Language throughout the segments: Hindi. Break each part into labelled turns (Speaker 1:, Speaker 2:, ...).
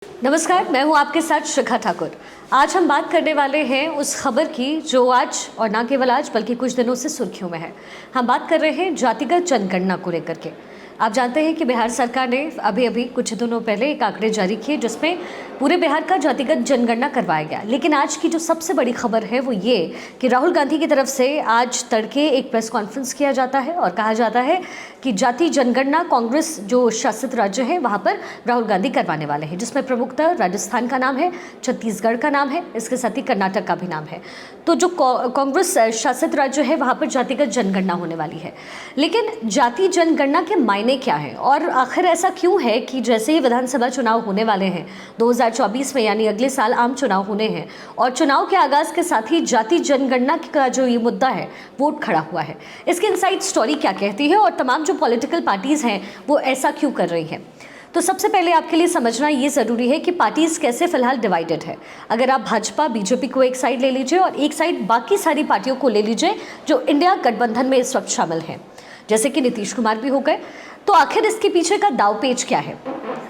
Speaker 1: नमस्कार, मैं हूं आपके साथ शिखा ठाकुर। आज हम बात करने वाले हैं उस खबर की जो आज और ना केवल आज बल्कि कुछ दिनों से सुर्खियों में है। हम बात कर रहे हैं जातिगत जनगणना को लेकर के। आप जानते हैं कि बिहार सरकार ने अभी कुछ दिनों पहले एक आंकड़े जारी किए जिसमें पूरे बिहार का जातिगत जनगणना करवाया गया। लेकिन आज की जो सबसे बड़ी खबर है वो ये कि राहुल गांधी की तरफ से आज तड़के एक प्रेस कॉन्फ्रेंस किया जाता है और कहा जाता है कि जाति जनगणना कांग्रेस जो शासित राज्य है वहाँ पर राहुल गांधी करवाने वाले हैं, जिसमें प्रमुखतः राजस्थान का नाम है, छत्तीसगढ़ का नाम है, इसके साथ ही कर्नाटक का भी नाम है। तो जो कांग्रेस शासित राज्य है वहाँ पर जातिगत जनगणना होने वाली है। लेकिन जाति जनगणना के मायने क्या है और आखिर ऐसा क्यों है कि जैसे ही विधानसभा चुनाव होने वाले हैं 2024 में, यानी अगले साल आम चुनाव होने हैं और चुनाव के आगाज के साथ ही जाति जनगणना का जो ये मुद्दा है वो खड़ा हुआ है। इसकी इनसाइड स्टोरी क्या कहती है और तमाम जो पॉलिटिकल पार्टीज हैं वो ऐसा क्यों कर रही हैं। तो सबसे पहले आपके लिए समझना ये ज़रूरी है कि पार्टीज कैसे फिलहाल डिवाइडेड है। अगर आप भाजपा बीजेपी को एक साइड ले लीजिए और एक साइड बाकी सारी पार्टियों को ले लीजिए जो इंडिया गठबंधन में इस वक्त शामिल हैं, जैसे कि नीतीश कुमार भी हो गए, तो आखिर इसके पीछे का दावपेच क्या है।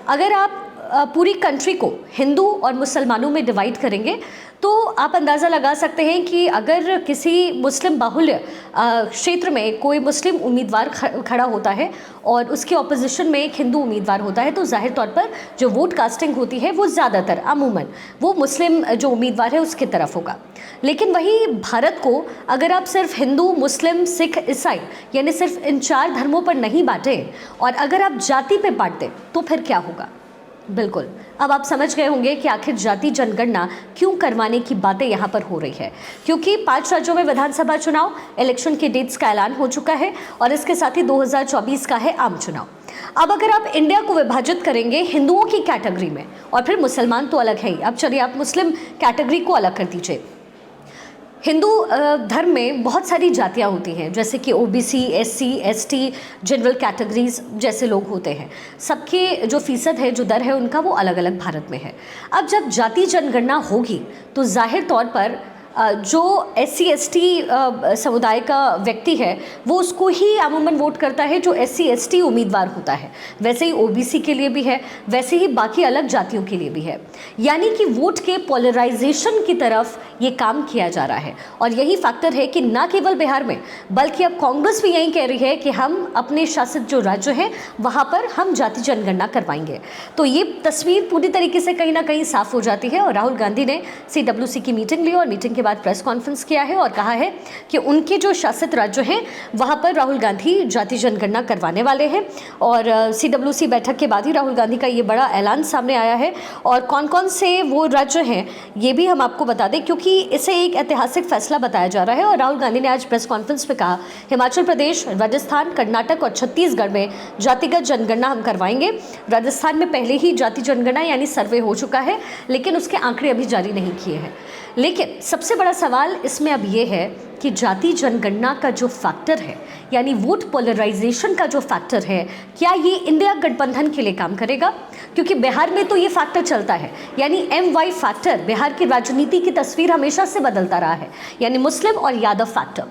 Speaker 1: अगर आप पूरी कंट्री को हिंदू और मुसलमानों में डिवाइड करेंगे तो आप अंदाज़ा लगा सकते हैं कि अगर किसी मुस्लिम बाहुल्य क्षेत्र में कोई मुस्लिम उम्मीदवार खड़ा होता है और उसके ऑपोजिशन में एक हिंदू उम्मीदवार होता है तो जाहिर तौर पर जो वोट कास्टिंग होती है वो ज़्यादातर अमूमन वो मुस्लिम जो उम्मीदवार है उसकी तरफ होगा। लेकिन वही भारत को अगर आप सिर्फ हिंदू, मुस्लिम, सिख, ईसाई यानी सिर्फ इन 4 धर्मों पर नहीं बांटे और अगर आप जाति पे बांट दें तो फिर क्या होगा। बिल्कुल, अब आप समझ गए होंगे कि आखिर जाति जनगणना क्यों करवाने की बातें यहाँ पर हो रही है, क्योंकि 5 राज्यों में विधानसभा चुनाव, इलेक्शन के डेट्स का ऐलान हो चुका है और इसके साथ ही 2024 का है आम चुनाव। अब अगर आप इंडिया को विभाजित करेंगे हिंदुओं की कैटेगरी में और फिर मुसलमान तो अलग है ही, अब चलिए आप मुस्लिम कैटेगरी को अलग कर दीजिए। हिंदू धर्म में बहुत सारी जातियां होती हैं, जैसे कि OBC, SC, ST, general categories जैसे लोग होते हैं। सबके जो फीसद है, जो दर है उनका, वो अलग अलग भारत में है। अब जब जाति जनगणना होगी तो जाहिर तौर पर जो एससी एसटी समुदाय का व्यक्ति है वो उसको ही अमूमन वोट करता है जो एससी एसटी उम्मीदवार होता है। वैसे ही ओबीसी के लिए भी है, वैसे ही बाकी अलग जातियों के लिए भी है। यानी कि वोट के पोलराइजेशन की तरफ ये काम किया जा रहा है और यही फैक्टर है कि ना केवल बिहार में बल्कि अब कांग्रेस भी यही कह रही है कि हम अपने शासित जो राज्य हैं वहाँ पर हम जाति जनगणना करवाएंगे। तो ये तस्वीर पूरी तरीके से कहीं ना कहीं साफ हो जाती है और राहुल गांधी ने CWC की मीटिंग ली और मीटिंग के बाद प्रेस कॉन्फ्रेंस किया है और कहा है कि उनके जो शासित राज्य हैं वहां पर राहुल गांधी जाति जनगणना करवाने वाले हैं। और CWC बैठक के बाद ही राहुल गांधी का ये बड़ा ऐलान सामने आया है और कौन कौन से वो राज्य हैं ये भी हम आपको बता दें, क्योंकि इसे एक ऐतिहासिक फैसला बताया जा रहा है। और राहुल गांधी ने आज प्रेस कॉन्फ्रेंस में कहा, हिमाचल प्रदेश, राजस्थान, कर्नाटक और छत्तीसगढ़ में जातिगत जनगणना हम करवाएंगे। राजस्थान में पहले ही जाति जनगणना यानी सर्वे हो चुका है, लेकिन उसके आंकड़े अभी जारी नहीं किए हैं। लेकिन सबसे बड़ा सवाल इसमें अब ये है कि जाति जनगणना का जो फैक्टर है यानी वोट पोलराइजेशन का जो फैक्टर है, क्या ये इंडिया गठबंधन के लिए काम करेगा? क्योंकि बिहार में तो ये फैक्टर चलता है, यानी MY फैक्टर बिहार की राजनीति की तस्वीर हमेशा से बदलता रहा है, यानी मुस्लिम और यादव फैक्टर।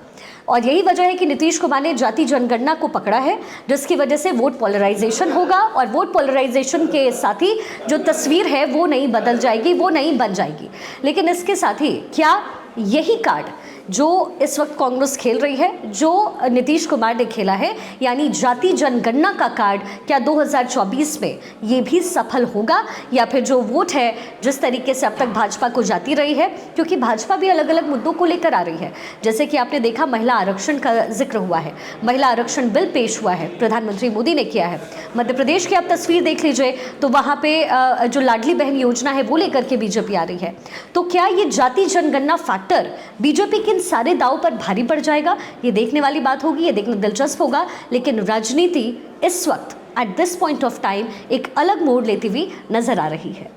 Speaker 1: और यही वजह है कि नीतीश कुमार ने जाति जनगणना को पकड़ा है, जिसकी वजह से वोट पोलराइजेशन होगा और वोट पोलराइजेशन के साथ ही जो तस्वीर है वो नहीं बदल जाएगी, वो नहीं बन जाएगी। लेकिन इसके साथ ही क्या यही कार्ड जो इस वक्त कांग्रेस खेल रही है, जो नीतीश कुमार ने खेला है, यानी जाति जनगणना का कार्ड, क्या 2024 में ये भी सफल होगा या फिर जो वोट है जिस तरीके से अब तक भाजपा को जाती रही है, क्योंकि भाजपा भी अलग अलग मुद्दों को लेकर आ रही है। जैसे कि आपने देखा महिला आरक्षण का जिक्र हुआ है, महिला आरक्षण बिल पेश हुआ है, प्रधानमंत्री मोदी ने किया है। मध्य प्रदेश की आप तस्वीर देख लीजिए तो वहाँ पे जो लाडली बहन योजना है वो लेकर के बीजेपी आ रही है। तो क्या ये जाति जनगणना फैक्टर बीजेपी के सारे दाव पर भारी पड़ जाएगा? ये देखने वाली बात होगी, ये देखना दिलचस्प होगा। लेकिन राजनीति इस वक्त at this point of time एक अलग मोड़ लेती हुई नजर आ रही है।